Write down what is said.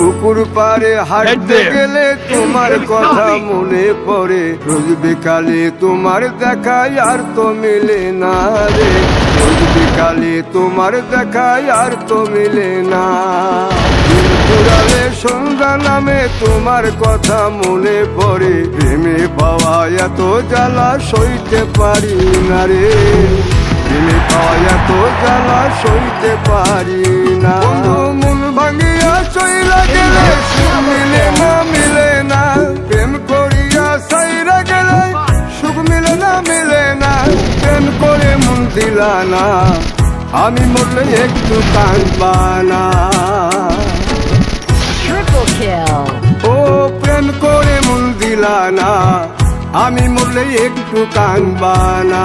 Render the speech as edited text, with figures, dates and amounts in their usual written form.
পুকুর পাড়ে হাঁটতে গেলে তোমার কথা মনে পড়ে, রোজ বিকালে তোমার দেখা আর তো মিলে না রে, রোজ বিকালে তোমার দেখা আর তো মিলে না। পুরালে সন্ধ্যা নামে তোমার কথা মনে পড়ে, প্রেমে পাওয়া এত জ্বালা সইতে পারি না রে, প্রেমে পাওয়া এত জ্বালা সইতে পারি না। বন্ধু মন ভাঙিয়া চইলা গেলে সুখ মিলে না, মিলে না, প্রেম করিয়া সাইরা গেলে সুখ মিলে না, মিলে না, প্রেম করে মন দিলা না, আমি মরলে একটু কাঁদবা না। ও প্রেম করে মন দিলা না, আমি মরলে একটু কাঁদবা না।